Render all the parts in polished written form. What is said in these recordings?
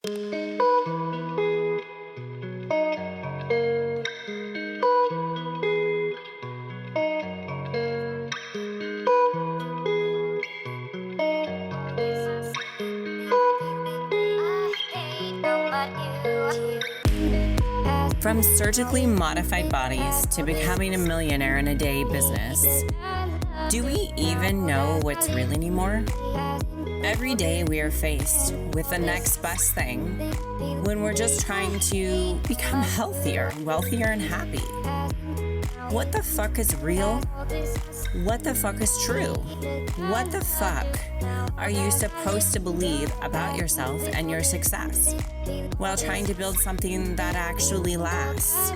From surgically modified bodies to becoming a millionaire in a day business, do we even know what's real anymore? Every day we are faced with the next best thing when we're just trying to become healthier, wealthier, and happy. What the fuck is real? What the fuck is true? What the fuck are you supposed to believe about yourself and your success while trying to build something that actually lasts?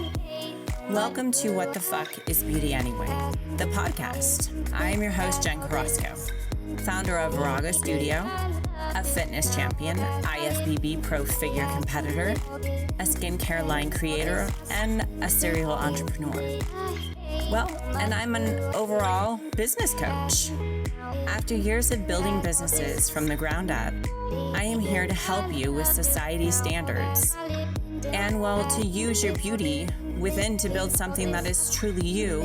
Welcome to What the Fuck is Beauty Anyway, the podcast. I am your host, Jen Carrasco, founder of Raga Studio, a fitness champion, IFBB pro figure competitor, a skincare line creator, and a serial entrepreneur. Well, and I'm an overall business coach. After years of building businesses from the ground up, I am here to help you with society standards and, well, to use your beauty within to build something that is truly you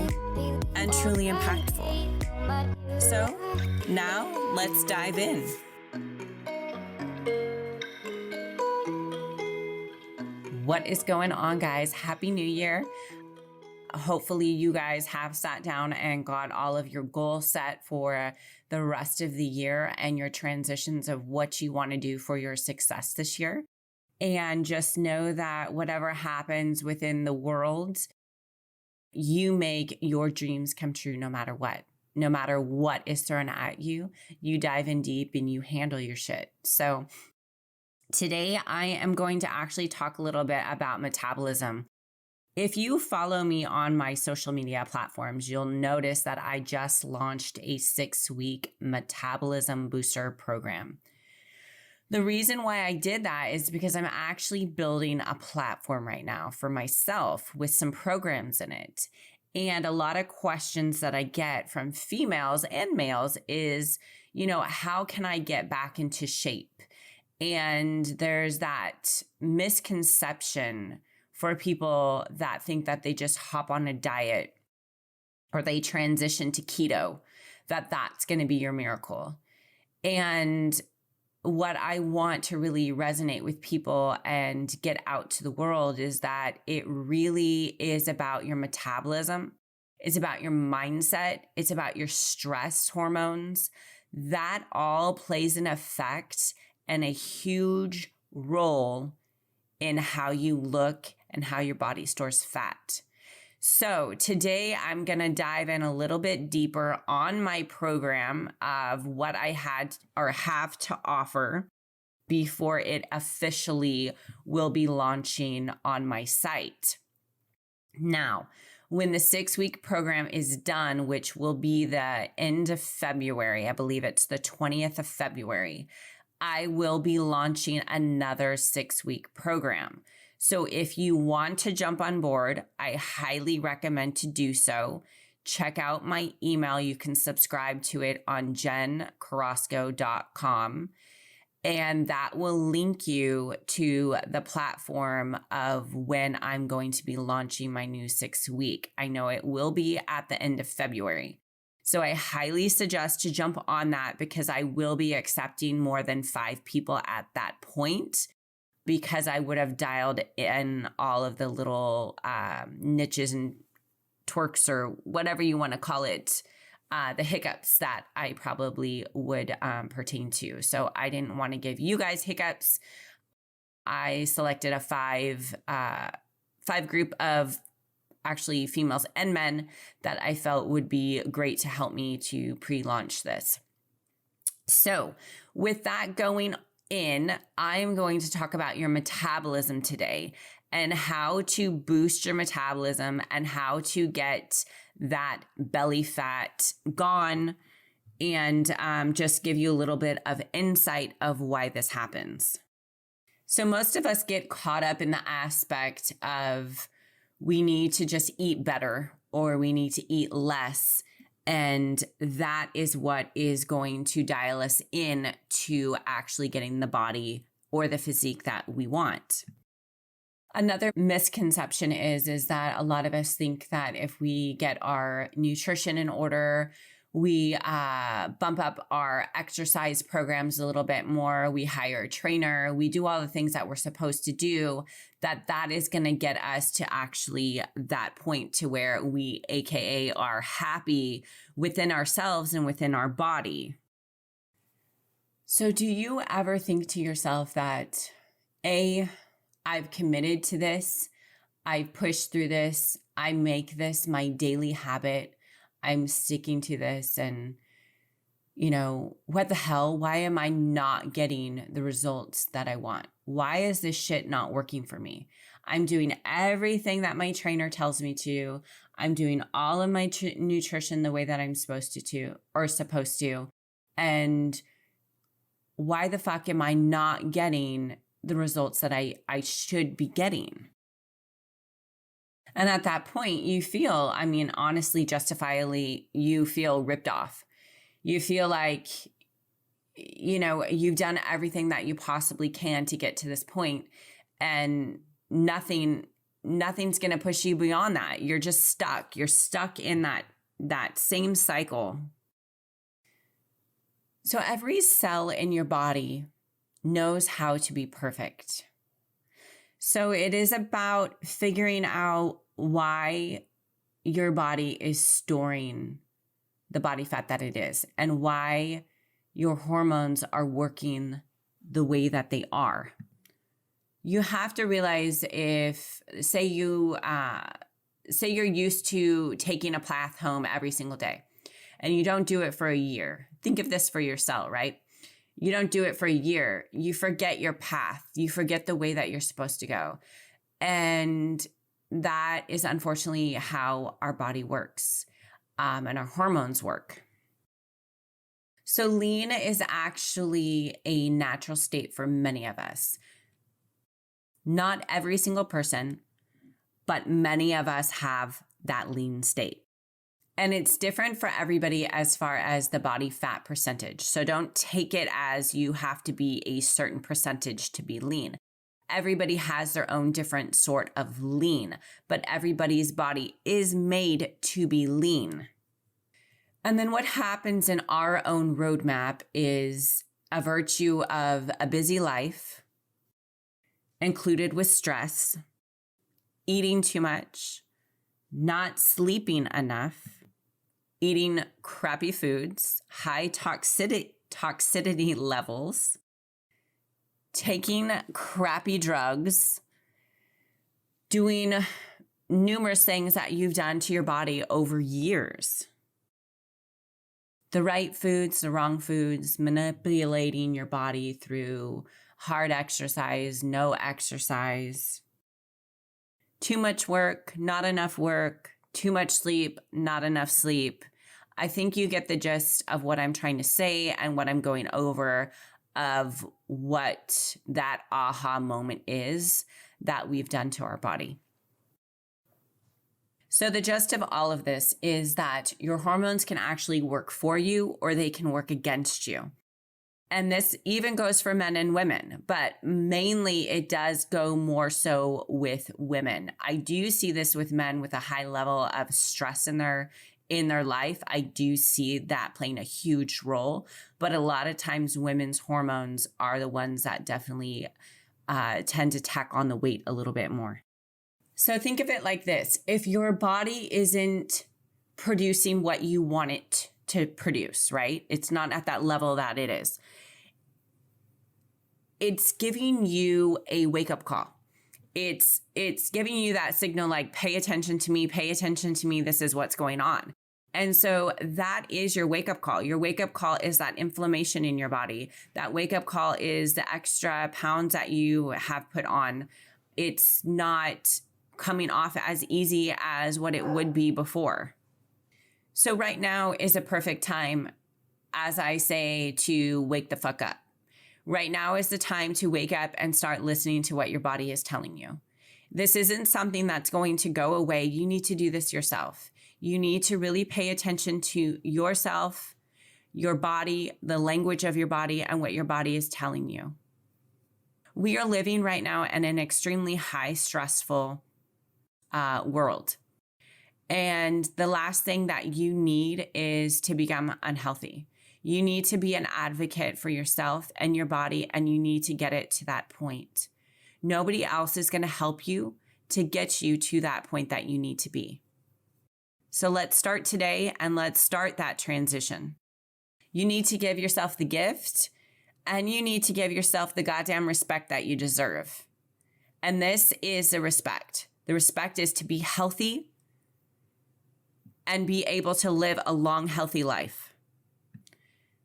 and truly impactful. So now let's dive in. What is going on, guys? Happy New Year. Hopefully you guys have sat down and got all of your goals set for the rest of the year and your transitions of what you want to do for your success this year. And just know that whatever happens within the world, you make your dreams come true no matter what. No matter what is thrown at you, you dive in deep and you handle your shit. So today I am going to actually talk a little bit about metabolism. If you follow me on my social media platforms, you'll notice that I just launched a 6-week metabolism booster program. The reason why I did that is because I'm actually building a platform right now for myself with some programs in it. And a lot of questions that I get from females and males is, how can I get back into shape? And there's that misconception for people that think that they just hop on a diet or they transition to keto, that's going to be your miracle. And what I want to really resonate with people and get out to the world is that it really is about your metabolism. It's about your mindset. It's about your stress hormones. That all plays an effect and a huge role in how you look and how your body stores fat. So today I'm going to dive in a little bit deeper on my program of what I had or have to offer before it officially will be launching on my site. Now, when the 6-week program is done, which will be the end of February, I believe it's the 20th of February, I will be launching another 6-week program. So if you want to jump on board, I highly recommend to do so. Check out my email. You can subscribe to it on jencarrasco.com. And that will link you to the platform of when I'm going to be launching my new 6-week. I know it will be at the end of February. So I highly suggest to jump on that because I will be accepting more than 5 people at that point, because I would have dialed in all of the little niches and twerks or whatever you want to call it, the hiccups that I probably would pertain to. So I didn't want to give you guys hiccups. I selected a 5 group of actually females and men that I felt would be great to help me to pre-launch this. So with that going in, I'm going to talk about your metabolism today and how to boost your metabolism and how to get that belly fat gone and just give you a little bit of insight of why this happens. So most of us get caught up in the aspect of we need to just eat better or we need to eat less. And that is what is going to dial us in to actually getting the body or the physique that we want. Another misconception is that a lot of us think that if we get our nutrition in order, we bump up our exercise programs a little bit more, we hire a trainer, we do all the things that we're supposed to do, that is going to get us to actually that point to where we, AKA, are happy within ourselves and within our body. So do you ever think to yourself that, I've committed to this, I've pushed through this, I make this my daily habit, I'm sticking to this, and what the hell? Why am I not getting the results that I want? Why is this shit not working for me? I'm doing everything that my trainer tells me to. I'm doing all of my nutrition the way that I'm supposed to. And why the fuck am I not getting the results that I should be getting? And at that point, you feel, honestly, justifiably, you feel ripped off. You feel like, you've done everything that you possibly can to get to this point, and nothing's going to push you beyond that. You're just stuck. You're stuck in that same cycle. So every cell in your body knows how to be perfect. So it is about figuring out why your body is storing the body fat that it is, and why your hormones are working the way that they are. You have to realize, if say you're used to taking a bath home every single day, and you don't do it for a year. Think of this for yourself, right? You don't do it for a year. You forget your path. You forget the way that you're supposed to go. And that is unfortunately how our body works, and our hormones work. So lean is actually a natural state for many of us. Not every single person, but many of us have that lean state. And it's different for everybody as far as the body fat percentage. So don't take it as you have to be a certain percentage to be lean. Everybody has their own different sort of lean, but everybody's body is made to be lean. And then what happens in our own roadmap is a virtue of a busy life, included with stress, eating too much, not sleeping enough, eating crappy foods, high toxicity levels, taking crappy drugs, doing numerous things that you've done to your body over years. The right foods, the wrong foods, manipulating your body through hard exercise, no exercise, too much work, not enough work, too much sleep, not enough sleep. I think you get the gist of what I'm trying to say and what I'm going over, of what that aha moment is that we've done to our body. So the gist of all of this is that your hormones can actually work for you, or they can work against you. And this even goes for men and women, but mainly it does go more so with women. I do see this with men with a high level of stress in their life. I do see that playing a huge role, but a lot of times women's hormones are the ones that definitely tend to tack on the weight a little bit more. So think of it like this. If your body isn't producing what you want it to produce, right? It's not at that level that it is. It's giving you a wake-up call. It's giving you that signal like, pay attention to me, this is what's going on. And so that is your wake-up call. Your wake-up call is that inflammation in your body. That wake-up call is the extra pounds that you have put on. It's not coming off as easy as what it would be before. So right now is a perfect time, as I say, to wake the fuck up. Right now is the time to wake up and start listening to what your body is telling you. This isn't something that's going to go away. You need to do this yourself. You need to really pay attention to yourself, your body, the language of your body, and what your body is telling you. We are living right now in an extremely high stressful world. And the last thing that you need is to become unhealthy. You need to be an advocate for yourself and your body, and you need to get it to that point. Nobody else is going to help you to get you to that point that you need to be. So let's start today and let's start that transition. You need to give yourself the gift, and you need to give yourself the goddamn respect that you deserve. And this is the respect. The respect is to be healthy and be able to live a long, healthy life.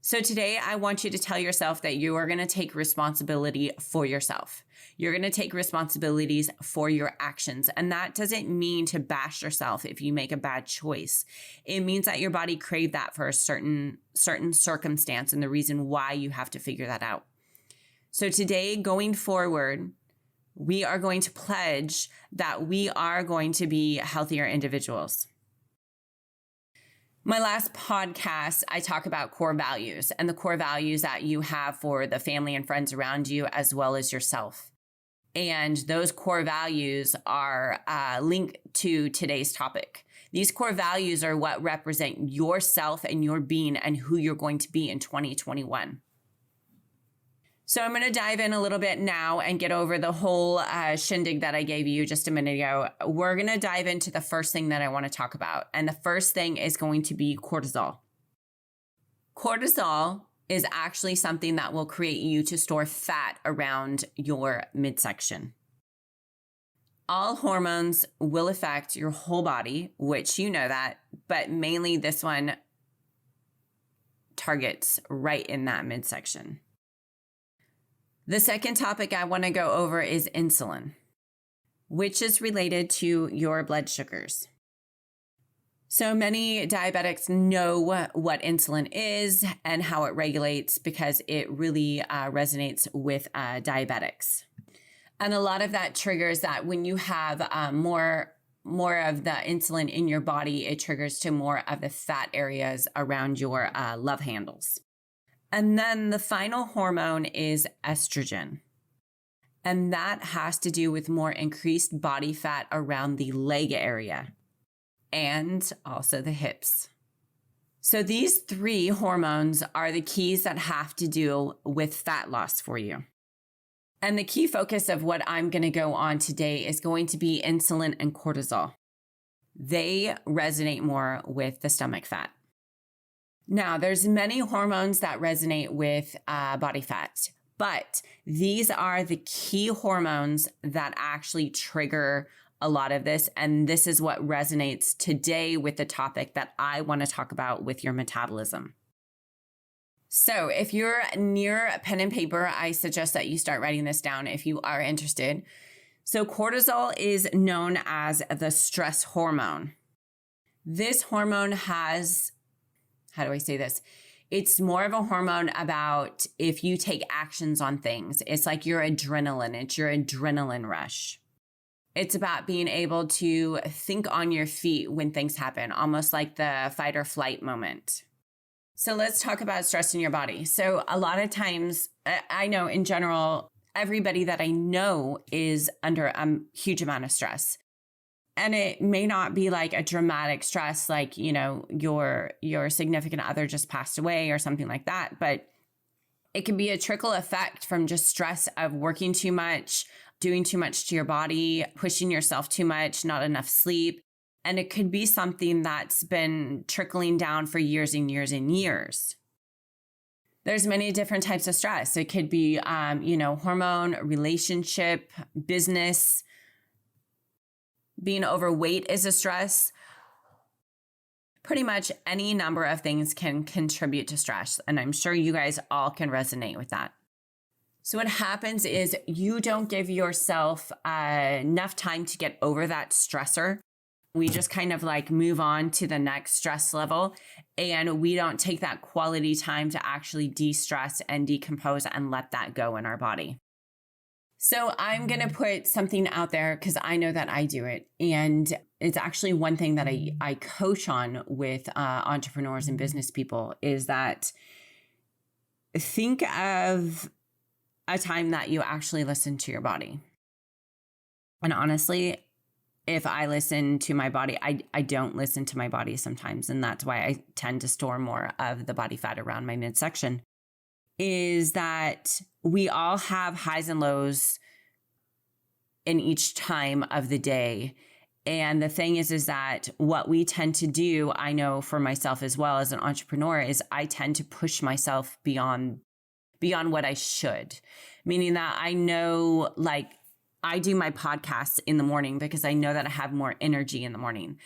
So today, I want you to tell yourself that you are going to take responsibility for yourself. You're going to take responsibilities for your actions. And that doesn't mean to bash yourself if you make a bad choice. It means that your body craved that for a certain circumstance and the reason why you have to figure that out. So today, going forward, we are going to pledge that we are going to be healthier individuals. My last podcast, I talk about core values and the core values that you have for the family and friends around you, as well as yourself. And those core values are linked to today's topic. These core values are what represent yourself and your being and who you're going to be in 2021. So I'm going to dive in a little bit now and get over the whole shindig that I gave you just a minute ago. We're going to dive into the first thing that I want to talk about. And the first thing is going to be cortisol. Cortisol is actually something that will create you to store fat around your midsection. All hormones will affect your whole body, which you know that, but mainly this one targets right in that midsection. The second topic I want to go over is insulin, which is related to your blood sugars. So many diabetics know what insulin is and how it regulates because it really resonates with diabetics. And a lot of that triggers that when you have more of the insulin in your body, it triggers to more of the fat areas around your love handles. And then the final hormone is estrogen. And that has to do with more increased body fat around the leg area and also the hips. So these three hormones are the keys that have to do with fat loss for you. And the key focus of what I'm going to go on today is going to be insulin and cortisol. They resonate more with the stomach fat. Now, there's many hormones that resonate with body fat, but these are the key hormones that actually trigger a lot of this. And this is what resonates today with the topic that I want to talk about with your metabolism. So if you're near pen and paper, I suggest that you start writing this down if you are interested. So cortisol is known as the stress hormone. This hormone has, how do I say this? It's more of a hormone about if you take actions on things. It's like your adrenaline. It's your adrenaline rush. It's about being able to think on your feet when things happen, almost like the fight or flight moment. So let's talk about stress in your body. So a lot of times, I know in general, everybody that I know is under a huge amount of stress. And it may not be like a dramatic stress, like, you know, your significant other just passed away or something like that. But it can be a trickle effect from just stress of working too much, doing too much to your body, pushing yourself too much, not enough sleep. And it could be something that's been trickling down for years and years and years. There's many different types of stress. It could be, hormone, relationship, business. Being overweight is a stress. Pretty much any number of things can contribute to stress. And I'm sure you guys all can resonate with that. So what happens is you don't give yourself enough time to get over that stressor. We just kind of like move on to the next stress level, and we don't take that quality time to actually de-stress and decompose and let that go in our body. So I'm going to put something out there because I know that I do it. And it's actually one thing that I coach on with entrepreneurs and business people is that think of a time that you actually listen to your body. And honestly, if I listen to my body, I don't listen to my body sometimes. And that's why I tend to store more of the body fat around my midsection, is that we all have highs and lows in each time of the day. And the thing is that what we tend to do, I know for myself as well as an entrepreneur, is I tend to push myself beyond what I should. Meaning that I know, like, I do my podcasts in the morning because I know that I have more energy in the morning,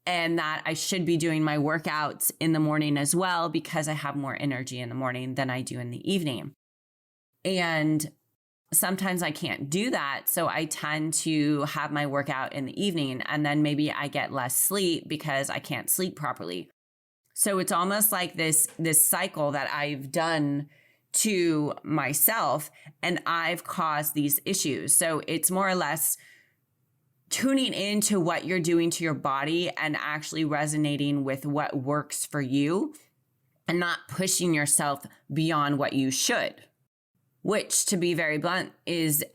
and that I should be doing my workouts in the morning as well because I have more energy in the morning than I do in the evening. And sometimes I can't do that. So I tend to have my workout in the evening, and then maybe I get less sleep because I can't sleep properly. So it's almost like this cycle that I've done to myself, and I've caused these issues. So it's more or less tuning into what you're doing to your body and actually resonating with what works for you, and not pushing yourself beyond what you should, which, to be very blunt, is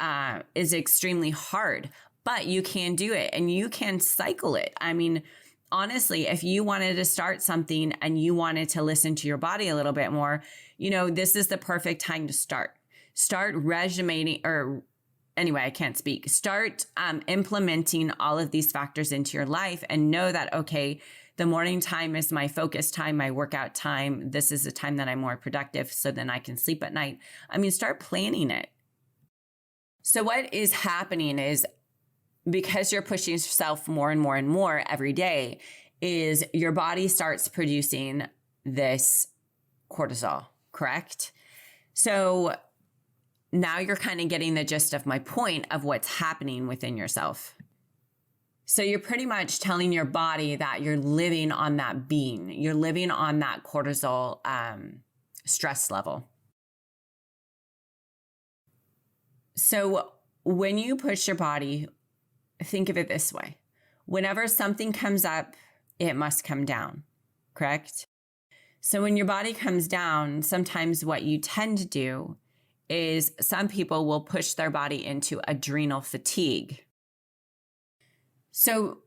extremely hard. But you can do it, and you can cycle it. I mean, honestly, if you wanted to start something and you wanted to listen to your body a little bit more, this is the perfect time to start. Start regimening, or anyway, I can't speak. Start implementing all of these factors into your life, and know that, okay, the morning time is my focus time, my workout time. This is the time that I'm more productive, so then I can sleep at night. I mean, start planning it. So what is happening is, because you're pushing yourself more and more and more every day, is your body starts producing this cortisol, correct? So now you're kind of getting the gist of my point of what's happening within yourself. So you're pretty much telling your body that you're living on that beam. You're living on that cortisol stress level. So when you push your body, think of it this way. Whenever something comes up, it must come down, correct? So when your body comes down, sometimes what you tend to do is some people will push their body into adrenal fatigue. So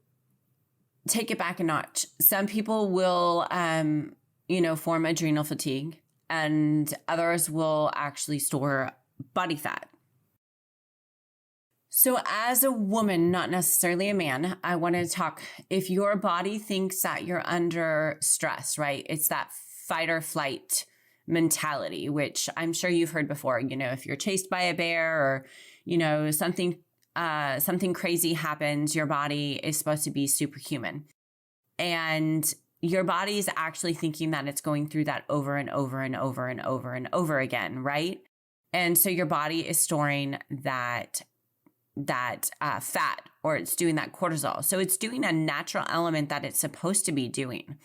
take it back a notch. Some people will, form adrenal fatigue, and others will actually store body fat. So as a woman, not necessarily a man, I want to talk, if your body thinks that you're under stress, right? It's that fight or flight mentality, which I'm sure you've heard before. If you're chased by a bear, or, something crazy happens, your body is supposed to be superhuman. And your body is actually thinking that it's going through that over and over and over and over and over again, right? And so your body is storing that fat, or it's doing that cortisol. So it's doing a natural element that it's supposed to be doing.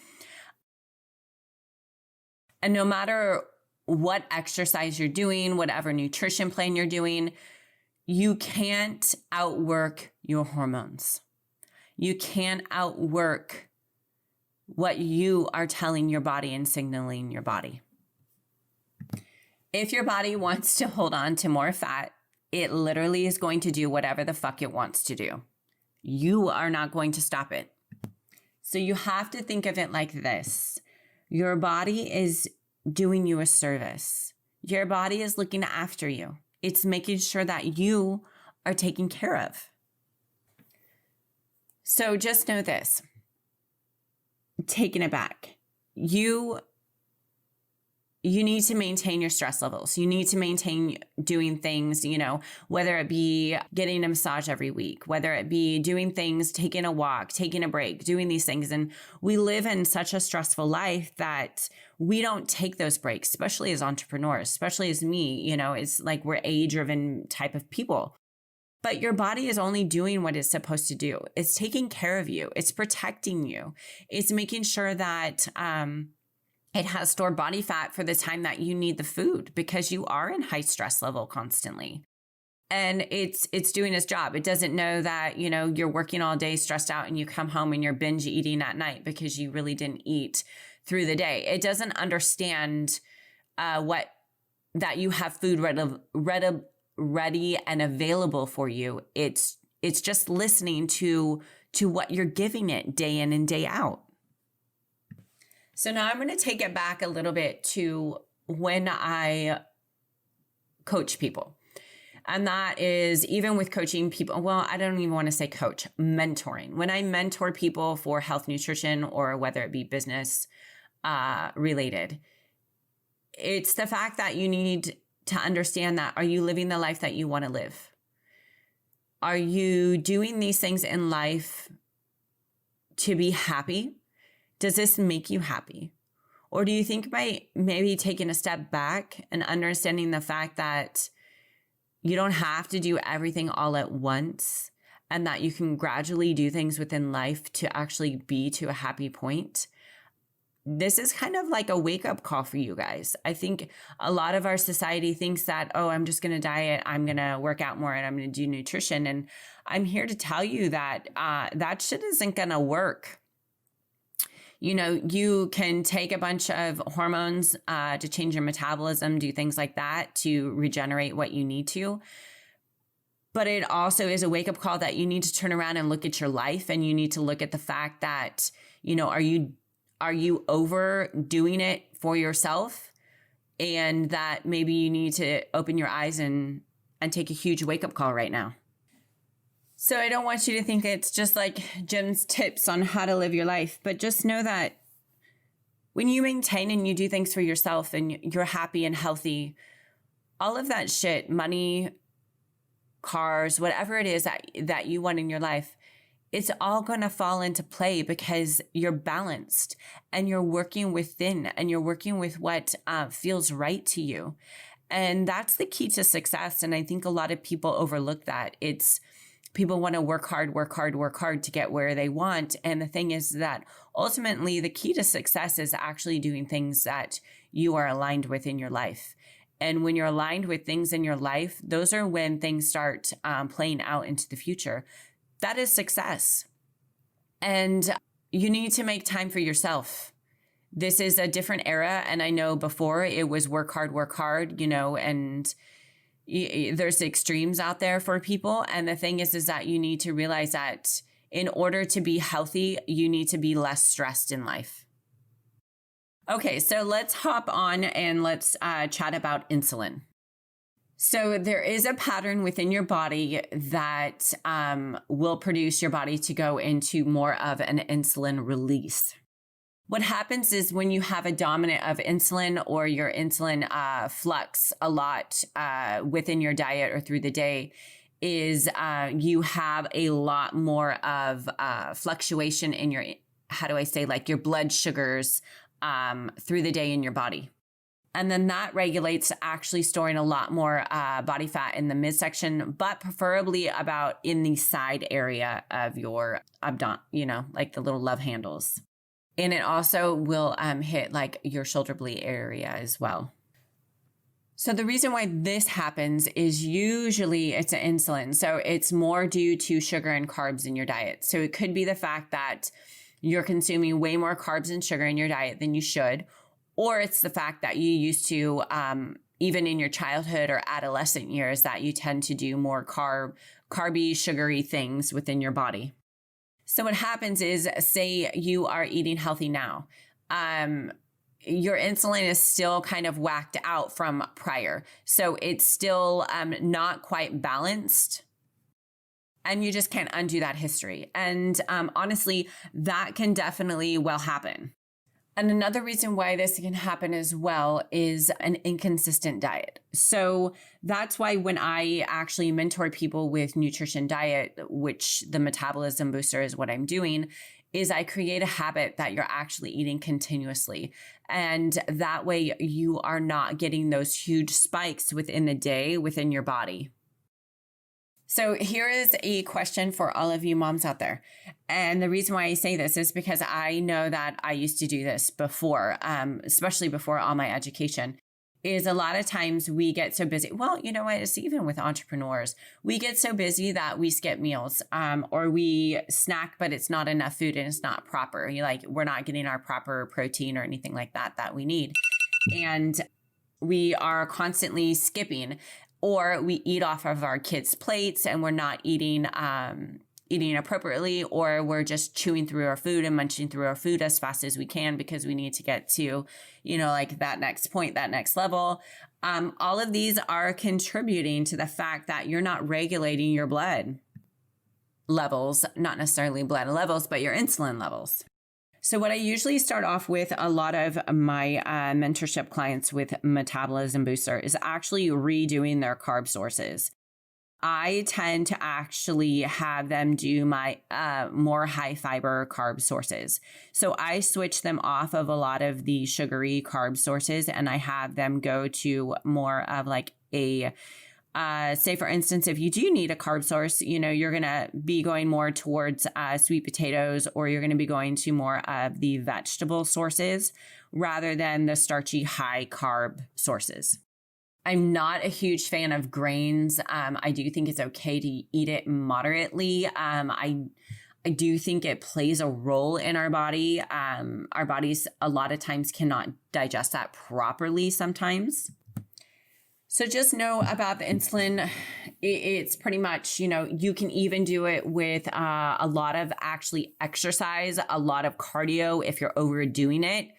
And no matter what exercise you're doing, whatever nutrition plan you're doing, you can't outwork your hormones. You can't outwork what you are telling your body and signaling your body. If your body wants to hold on to more fat, it literally is going to do whatever the fuck it wants to do. You are not going to stop it. So you have to think of it like this. Your body is doing you a service. Your body is looking after you. It's making sure that you are taken care of. So just know this. Taking it back. You need to maintain your stress levels. You need to maintain doing things, whether it be getting a massage every week, whether it be doing things, taking a walk, taking a break, doing these things. And we live in such a stressful life that we don't take those breaks, especially as entrepreneurs, especially as me. It's like we're A-driven type of people. But your body is only doing what it's supposed to do. It's taking care of you. It's protecting you. It's making sure that it has stored body fat for the time that you need the food, because you are in high stress level constantly. And it's doing its job. It doesn't know that, you're working all day stressed out and you come home and you're binge eating at night because you really didn't eat through the day. It doesn't understand that you have food ready and available for you. It's just listening to what you're giving it day in and day out. So now I'm going to take it back a little bit to when I coach people. And that is even with coaching people. Well, I don't even want to say coach, mentoring. When I mentor people for health, nutrition, or whether it be business related, it's the fact that you need to understand that, are you living the life that you want to live? Are you doing these things in life to be happy? Does this make you happy? Or do you think by maybe taking a step back and understanding the fact that you don't have to do everything all at once, and that you can gradually do things within life to actually be to a happy point? This is kind of like a wake-up call for you guys. I think a lot of our society thinks that, oh, I'm just going to diet, I'm going to work out more, and I'm going to do nutrition. And I'm here to tell you that that shit isn't going to work. You know, you can take a bunch of hormones to change your metabolism, do things like that to regenerate what you need to. But it also is a wake-up call that you need to turn around and look at your life, and you need to look at the fact that, you know, are you overdoing it for yourself? And that maybe you need to open your eyes and take a huge wake-up call right now. So I don't want you to think it's just like Jim's tips on how to live your life, but just know that when you maintain and you do things for yourself and you're happy and healthy, all of that shit, money, cars, whatever it is that you want in your life, it's all going to fall into play because you're balanced and you're working within and you're working with what feels right to you. And that's the key to success. And I think a lot of people overlook that. People want to work hard to get where they want. And the thing is that ultimately the key to success is actually doing things that you are aligned with in your life. And when you're aligned with things in your life, those are when things start playing out into the future. That is success. And you need to make time for yourself. This is a different era. And I know before it was work hard, you know, and there's extremes out there for people. And the thing is that you need to realize that in order to be healthy, you need to be less stressed in life. Okay, so let's hop on and let's chat about insulin. So there is a pattern within your body that will produce your body to go into more of an insulin release. What happens is when you have a dominant of insulin or your insulin flux a lot within your diet or through the day is you have a lot more of fluctuation in your, like your blood sugars through the day in your body. And then that regulates actually storing a lot more body fat in the midsection, but preferably about in the side area of your abdomen, you know, like the little love handles. And it also will hit like your shoulder blade area as well. So the reason why this happens is usually it's an insulin. So it's more due to sugar and carbs in your diet. So it could be the fact that you're consuming way more carbs and sugar in your diet than you should. Or it's the fact that you used to, even in your childhood or adolescent years, that you tend to do more carby, sugary things within your body. So what happens is, say you are eating healthy now, your insulin is still kind of whacked out from prior. So it's still not quite balanced. And you just can't undo that history. And honestly, that can definitely well happen. And another reason why this can happen as well is an inconsistent diet. So that's why when I actually mentor people with nutrition diet, which the metabolism booster is what I'm doing, is I create a habit that you're actually eating continuously. And that way you are not getting those huge spikes within the day within your body. So here is a question for all of you moms out there. And the reason why I say this is because I know that I used to do this before, especially before all my education, is a lot of times we get so busy. Well, you know what? It's even with entrepreneurs. We get so busy that we skip meals or we snack, but it's not enough food and it's not proper. We're not getting our proper protein or anything like that we need. And we are constantly skipping. or we eat off of our kids' plates and we're not eating appropriately, or we're just chewing through our food and munching through our food as fast as we can because we need to get to, like that next point, that next level. All of these are contributing to the fact that you're not regulating your blood levels, not necessarily blood levels, but your insulin levels. So what I usually start off with a lot of my mentorship clients with Metabolism Booster is actually redoing their carb sources. I tend to actually have them do my more high fiber carb sources. So I switch them off of a lot of the sugary carb sources, and I have them go to more of like a, say for instance, if you do need a carb source, you're going to be going more towards sweet potatoes, or you're going to be going to more of the vegetable sources rather than the starchy high carb sources. I'm not a huge fan of grains. I do think it's okay to eat it moderately. I do think it plays a role in our body. Our bodies a lot of times cannot digest that properly sometimes. So just know about the insulin. It's pretty much, you can even do it with a lot of actually exercise, a lot of cardio if you're overdoing it.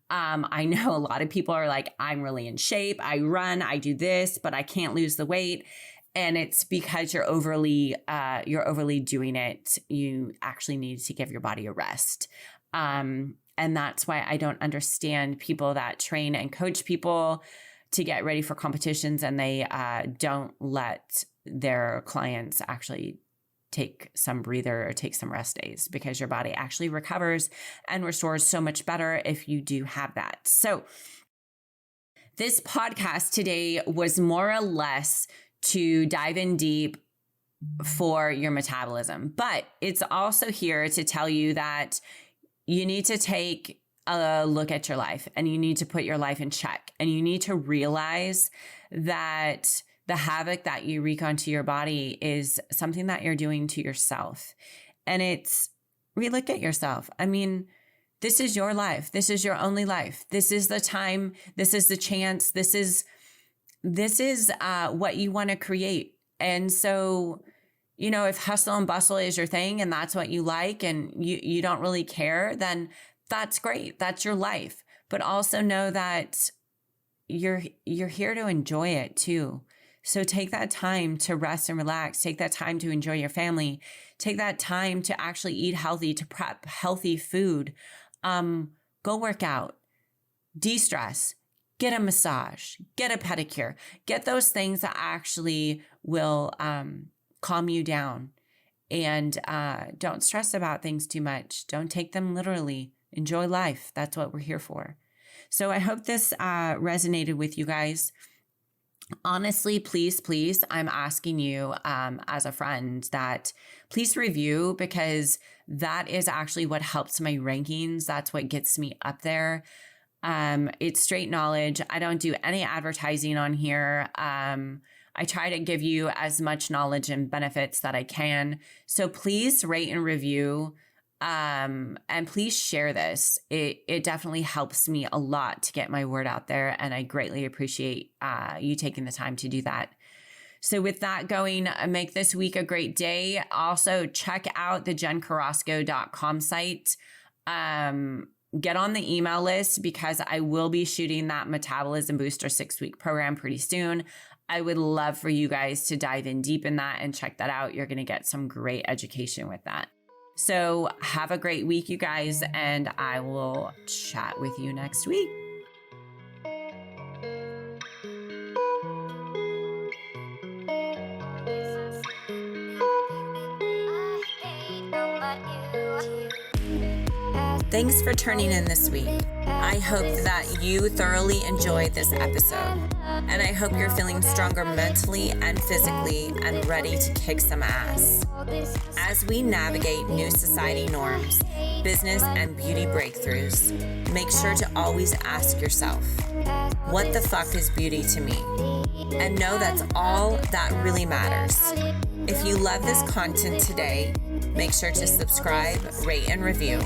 I know a lot of people are like, I'm really in shape. I run, I do this, but I can't lose the weight. And it's because you're overly doing it. You actually need to give your body a rest. And that's why I don't understand people that train and coach people to get ready for competitions, and they don't let their clients actually take some breather or take some rest days, because your body actually recovers and restores so much better if you do have that. So this podcast today was more or less to dive in deep for your metabolism, but it's also here to tell you that you need to take a look at your life, and you need to put your life in check, and you need to realize that the havoc that you wreak onto your body is something that you're doing to yourself. And it's relook at yourself. I mean, this is your life. This is your only life. This is the time. This is the chance. This is what you want to create. And so, if hustle and bustle is your thing and that's what you like, and you don't really care, then that's great. That's your life. But also know that you're here to enjoy it too. So take that time to rest and relax. Take that time to enjoy your family. Take that time to actually eat healthy, to prep healthy food. Go work out, de-stress, get a massage, get a pedicure, get those things that actually will calm you down. And don't stress about things too much. Don't take them literally. Enjoy life. That's what we're here for. So I hope this resonated with you guys. Honestly, please, I'm asking you as a friend that please review, because that is actually what helps my rankings. That's what gets me up there. It's straight knowledge. I don't do any advertising on here. I try to give you as much knowledge and benefits that I can. So please rate and review. And please share this. It definitely helps me a lot to get my word out there, and I greatly appreciate you taking the time to do that. So with that going, make this week a great day. Also, check out the jencarrasco.com site. Get on the email list, because I will be shooting that Metabolism Booster 6-week program pretty soon. I would love for you guys to dive in deep in that and check that out. You're going to get some great education with that. So have a great week, you guys, and I will chat with you next week. Thanks for tuning in this week. I hope that you thoroughly enjoyed this episode, and I hope you're feeling stronger mentally and physically and ready to kick some ass. As we navigate new society norms, business and beauty breakthroughs, make sure to always ask yourself, what the fuck is beauty to me? And know that's all that really matters. If you love this content today, Make sure to subscribe, rate, and review.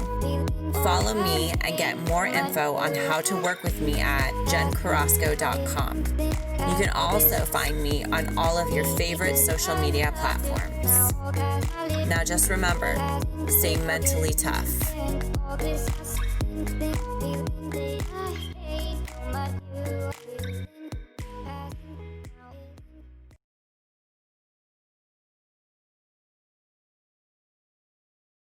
Follow me and get more info on how to work with me at jencarrasco.com. You can also find me on all of your favorite social media platforms. Now just remember, stay mentally tough.